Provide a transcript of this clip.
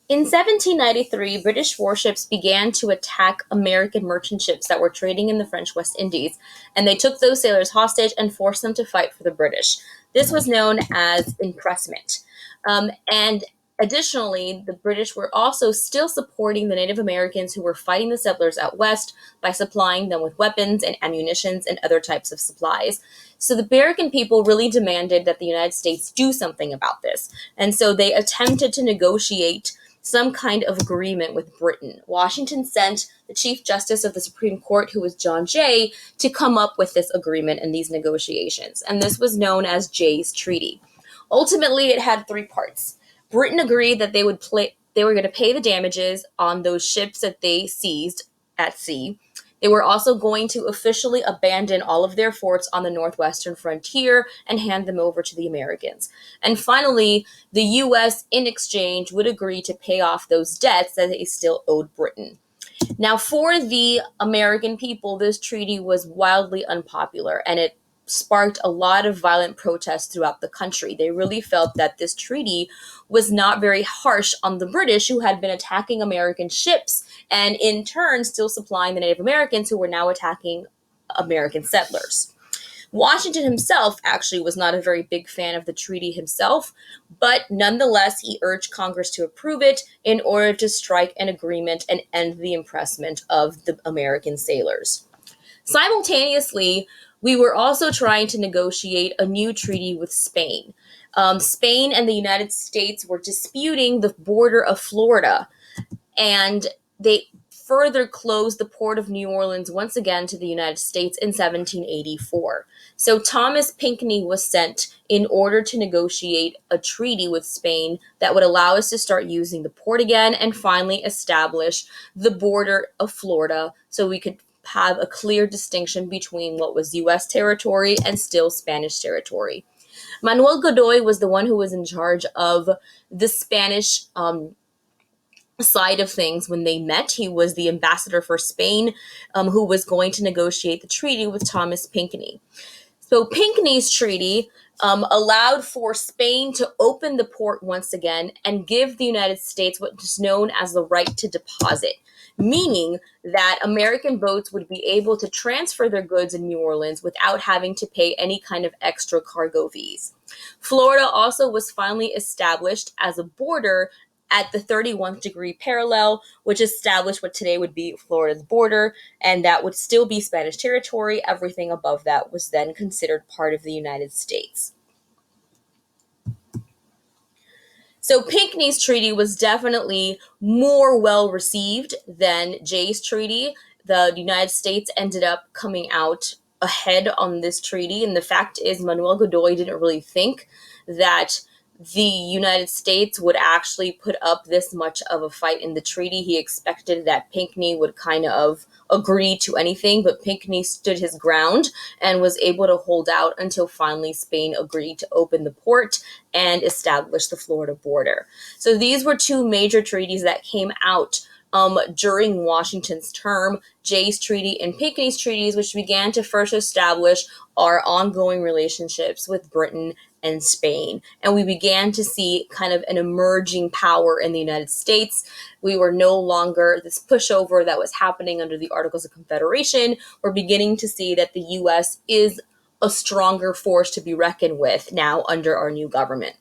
In 1793, British warships began to attack American merchant ships that were trading in the French West Indies, and they took those sailors hostage and forced them to fight for the British. This was known as impressment. And additionally, the British were also still supporting the Native Americans who were fighting the settlers out west by supplying them with weapons and ammunitions and other types of supplies. So the American people really demanded that the United States do something about this. And so they attempted to negotiate some kind of agreement with Britain. Washington sent the Chief Justice of the Supreme Court, who was John Jay, to come up with this agreement and these negotiations. And this was known as Jay's Treaty. Ultimately, it had three parts. Britain agreed that they were going to pay the damages on those ships that they seized at sea. They were also going to officially abandon all of their forts on the northwestern frontier and hand them over to the Americans. And finally, the U.S., in exchange, would agree to pay off those debts that they still owed Britain. Now, for the American people, this treaty was wildly unpopular, and it sparked a lot of violent protests throughout the country. They really felt that this treaty was not very harsh on the British, who had been attacking American ships and in turn still supplying the Native Americans who were now attacking American settlers. Washington himself actually was not a very big fan of the treaty himself, but nonetheless, he urged Congress to approve it in order to strike an agreement and end the impressment of the American sailors. Simultaneously, we were also trying to negotiate a new treaty with Spain. Spain and the United States were disputing the border of Florida, and they further closed the port of New Orleans once again to the United States in 1784. So Thomas Pinckney was sent in order to negotiate a treaty with Spain that would allow us to start using the port again and finally establish the border of Florida so we could have a clear distinction between what was U.S. territory and still Spanish territory. Manuel Godoy was the one who was in charge of the Spanish side of things when they met. He was the ambassador for Spain, who was going to negotiate the treaty with Thomas Pinckney. So Pinckney's treaty allowed for Spain to open the port once again and give the United States what is known as the right to deposit, meaning that American boats would be able to transfer their goods in New Orleans without having to pay any kind of extra cargo fees. Florida also was finally established as a border at the 31st degree parallel, which established what today would be Florida's border, and that would still be Spanish territory. Everything above that was then considered part of the United States. So Pinckney's treaty was definitely more well received than Jay's treaty. The United States ended up coming out ahead on this treaty, and the fact is Manuel Godoy didn't really think that the United States would actually put up this much of a fight in the treaty. He expected that Pinckney would kind of agree to anything, but Pinckney stood his ground and was able to hold out until finally Spain agreed to open the port and establish the Florida border. So these were two major treaties that came out during Washington's term, Jay's Treaty and Pinckney's treaties, which began to first establish our ongoing relationships with Britain and Spain. And we began to see kind of an emerging power in the United States. We were no longer this pushover that was happening under the Articles of Confederation. We're beginning to see that the U.S. is a stronger force to be reckoned with now under our new government.